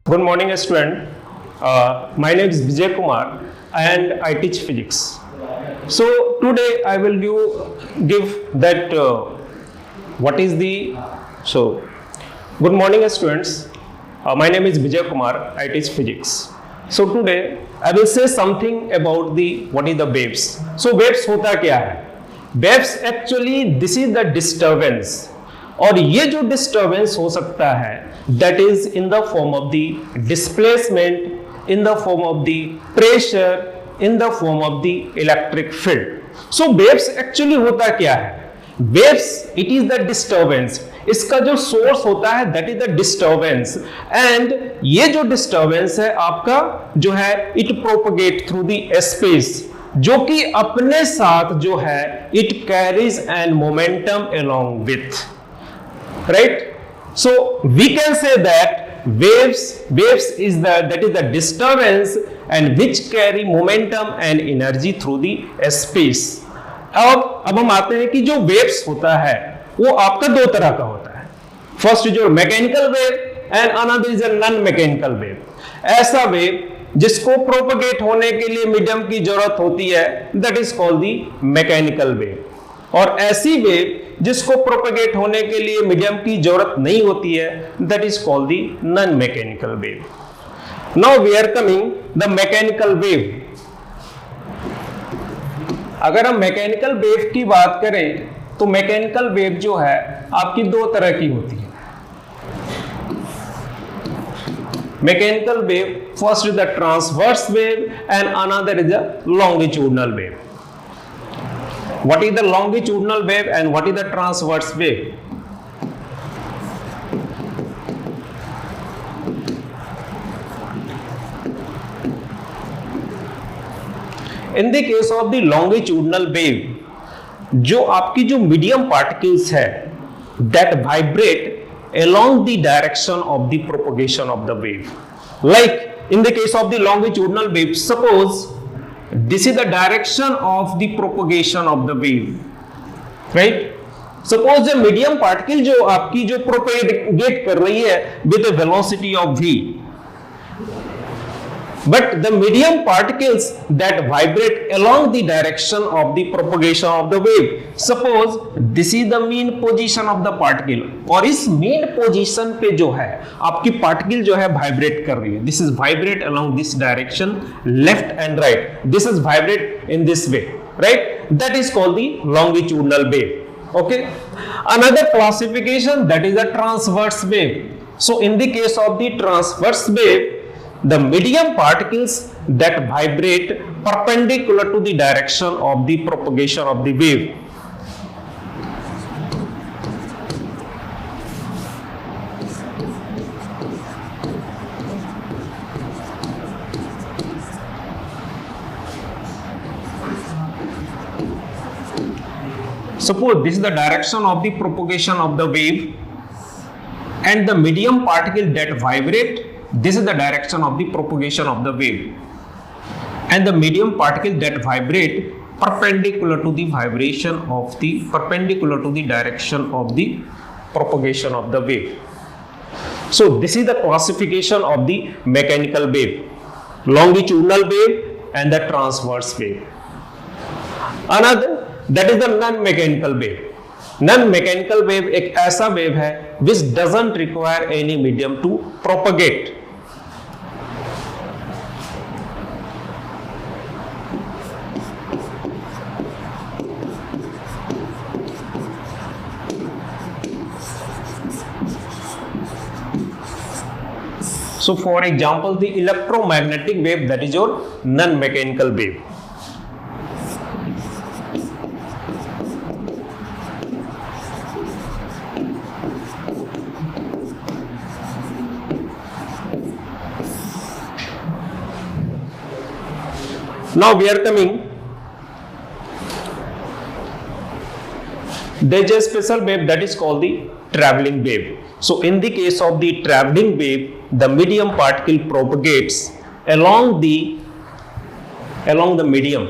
Good morning, student. My name is Vijay Kumar and I teach physics. So today I will give that what is the good morning, students. My name is Vijay Kumar. I teach physics. So today I will say something about the what is the waves. So waves होता क्या है? Waves actually this is the disturbance. और ये जो disturbance हो सकता है that is in the form of the displacement, in the form of the pressure, in the form of the electric field. So waves actually होता क्या है? Waves it is the disturbance. इसका जो सोर्स होता है that is the disturbance, and ये जो disturbance है आपका जो है it propagate through the space, जो कि अपने साथ जो है it carries an momentum along with. Right? So we can say that waves is the disturbance and which carry momentum and energy through the space. अब हम आते हैं कि जो waves होता है वो आपका दो तरह का होता है. फर्स्ट जो mechanical wave and another is a non mechanical wave. ऐसा वेव जिसको प्रोपगेट होने के लिए मीडियम की जरूरत होती है that is called the mechanical wave, और ऐसी वेव जिसको प्रोपेगेट होने के लिए मीडियम की जरूरत नहीं होती है that is called the non mechanical wave. Now we are coming the mechanical wave. अगर हम मैकेनिकल वेव की बात करें तो मैकेनिकल वेव जो है आपकी दो तरह की होती है. Mechanical wave first is the transverse wave and another is the longitudinal wave. What is the longitudinal wave and what is the transverse wave? In the case of the longitudinal wave, जो आपकी जो medium particles है that vibrate along the direction of the propagation of the wave. Like in the case of the longitudinal wave, suppose this is the direction of the propagation of the wave, right? Suppose the medium particle जो आपकी जो propagate कर रही है with a velocity of v, but the medium particles that vibrate along the direction of the propagation of the wave, suppose this is the mean position of the particle, और इस mean position पे जो है आपकी particle जो है vibrate कर रही है. This is vibrate along this direction, left and right. This is vibrate in this way, right? That is called the longitudinal wave. Okay. Another classification that is a transverse wave. So in the case of the transverse wave, the medium particles that vibrate perpendicular to the direction of the propagation of the wave. Suppose this is the direction of the propagation of the wave, and the medium particle that vibrate, this is the direction of the propagation of the wave, and the medium particle that vibrate perpendicular to the direction of the propagation of the wave. So this is the classification of the mechanical wave, longitudinal wave and the transverse wave. Another that is the non-mechanical wave. Non-mechanical wave एक ऐसा wave है which doesn't require any medium to propagate. So for example, the electromagnetic wave, that is your non-mechanical wave. Now we are coming, there is a special wave that is called the traveling wave. So in the case of the traveling wave, the medium particle propagates along the medium.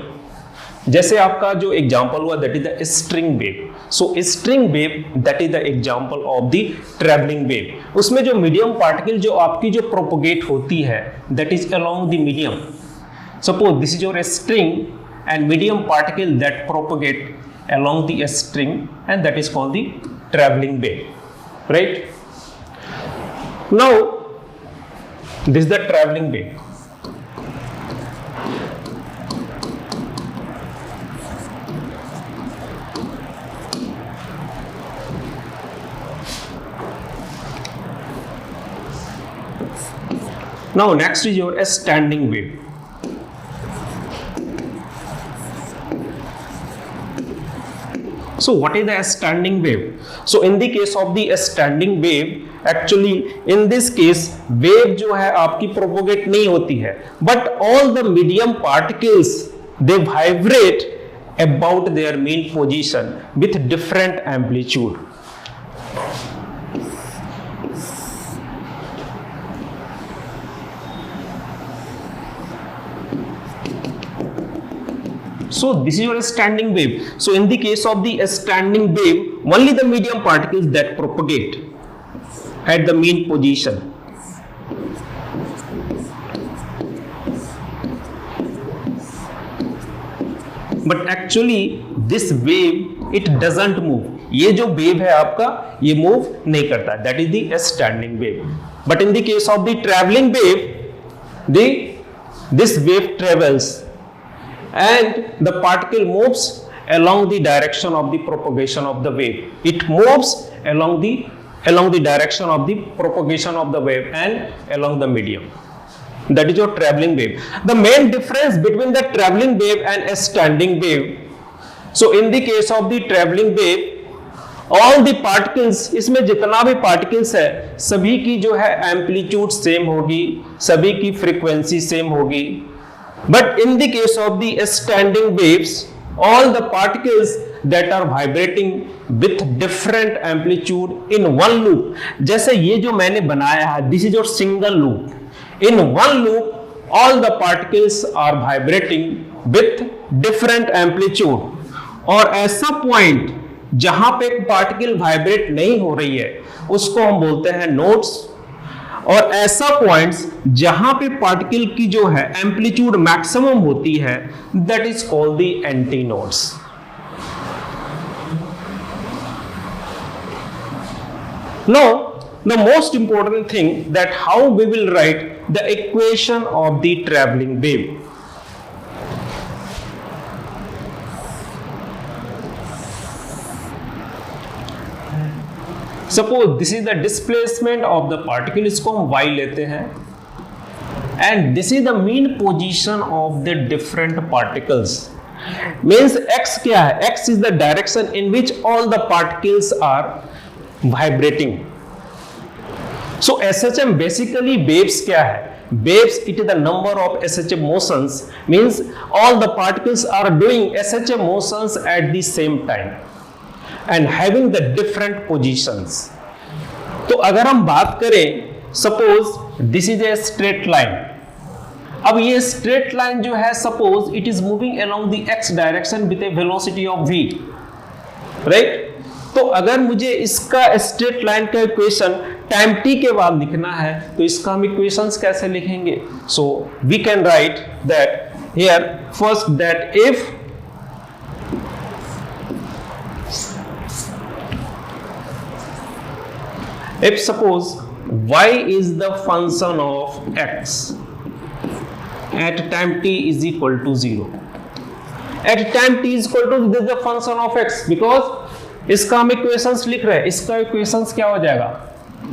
जैसे आपका जो example हुआ that is the string wave. So string wave that is the example of the travelling wave. उसमें जो medium particle जो आपकी जो propagate होती है that is along the medium. Suppose this is your string and medium particle that propagate along the string, and that is called the traveling wave, right? Now this is the traveling wave. Now next is your standing wave. So what is the standing wave? So in the case of the standing wave, actually in this case wave जो है आपकी propagate नहीं होती है, but all the medium particles they vibrate about their mean position with different amplitude. So this is your standing wave. So in the case of the standing wave, only the medium particles that propagate at the mean position. But actually this wave it doesn't move. ये जो wave है आपका ये move नहीं करता. That is the standing wave. But in the case of the traveling wave, this wave travels and the particle moves along the direction of the propagation of the wave. It moves along the direction of the propagation of the wave and along the medium. That is your traveling wave. The main difference between the traveling wave and a standing wave. So in the case of the traveling wave, all the particles, इसमें जितना भी particles है सभी की जो है amplitude same होगी, सभी की frequency same होगी. But in the case of the standing waves, all the particles that are vibrating with different amplitude in one loop. जैसे ये जो मैंने बनाया है, this is your single loop. In one loop, all the particles are vibrating with different amplitude. और ऐसा point जहां पे पार्टिकल वाइब्रेट नहीं हो रही है उसको हम बोलते हैं नोड्स, और ऐसा पॉइंट्स जहां पे पार्टिकल की जो है एम्पलीट्यूड मैक्सिमम होती है that is called the anti nodes. Now the most important thing that how we will write the equation of the traveling wave. Suppose this is the displacement of the particle, इसको हम y लेते हैं, and this is the mean position of the different particles. Means x क्या है? X is the direction in which all the particles are vibrating. So SHM basically waves क्या है? Waves it is the number of SHM motions, means all the particles are doing SHM motions at the same time and having the different positions. तो अगर हम बात करें, suppose this is a straight line. अब ये straight line जो है suppose it is moving along the x direction with A velocity of v, right. तो अगर मुझे इसका स्ट्रेट लाइन का इक्वेशन टाइम t के बाद लिखना है तो इसका हम इक्वेशंस कैसे लिखेंगे? So we can write that here first that if suppose y is the function of x at time t is equal to 0, at time t is equal to this is the function of x, because इसका हम equations लिख रहे हैं, इसका equations क्या हो जाएगा?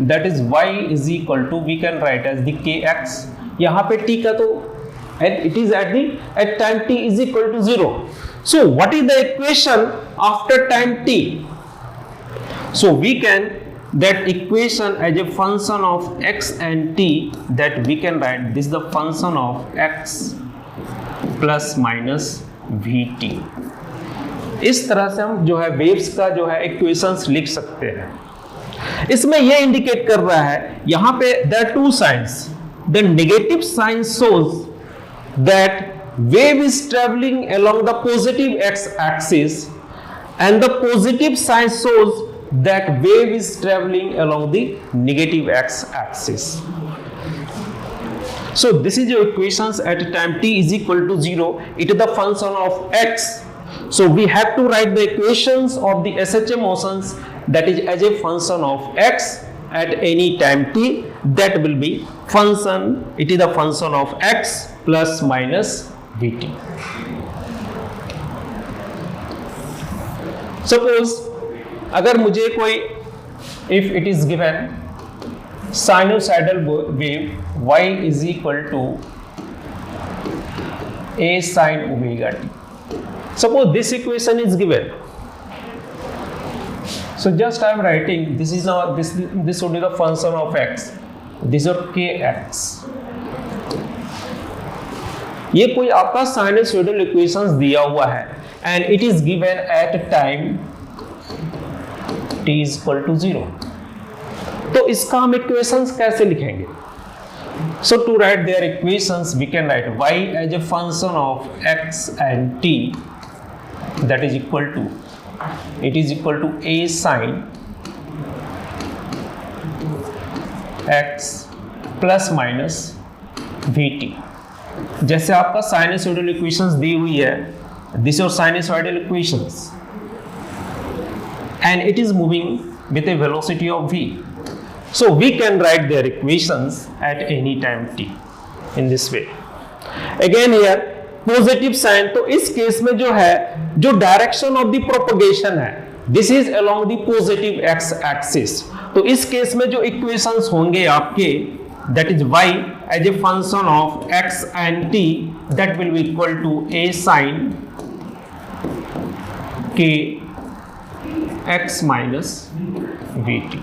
that is y is equal to we can write as the kx. यहाँ पे t का तो it is at time t is equal to 0. so what is the equation after time t? so we can that equation as a function of x and t, that we can write this is the function of x plus minus vt. इस तरह से हम जो है waves का जो है equations लिख सकते हैं. इसमें यह इंडिकेट कर रहा है यहां पे there are two signs. The negative sign shows that wave is traveling along the positive x axis and the positive sign shows that wave is traveling along the negative x-axis. So this is your equations at time t is equal to 0. It is the function of x. So we have to write the equations of the SHA motions that is as a function of x at any time t. That will be function, it is the function of x plus minus vt. Suppose अगर मुझे कोई, if it is given sinusoidal wave y is equal to a sin omega t. Suppose this equation is given. So just I am writing this is now this would be the function of x. This is kx. ये कोई आपका sinusoidal equations दिया हुआ है and it is given at time t is equal to 0. तो इसका हम equations कैसे लिखेंगे? So to write their equations we can write y as a function of x and t, that is equal to, it is equal to a sin x plus minus vt. जैसे आपका sinusoidal equations दी हुई है, this your sinusoidal equations and it is moving with a velocity of v. So we can write their equations at any time t in this way. Again here positive sign, तो इस case में जो है, जो direction of the propagation है, this is along the positive x axis. तो इस case में जो इक्वेशंस होंगे आपके, that is y as a function of x and t, that will be equal to a sin k x minus vt.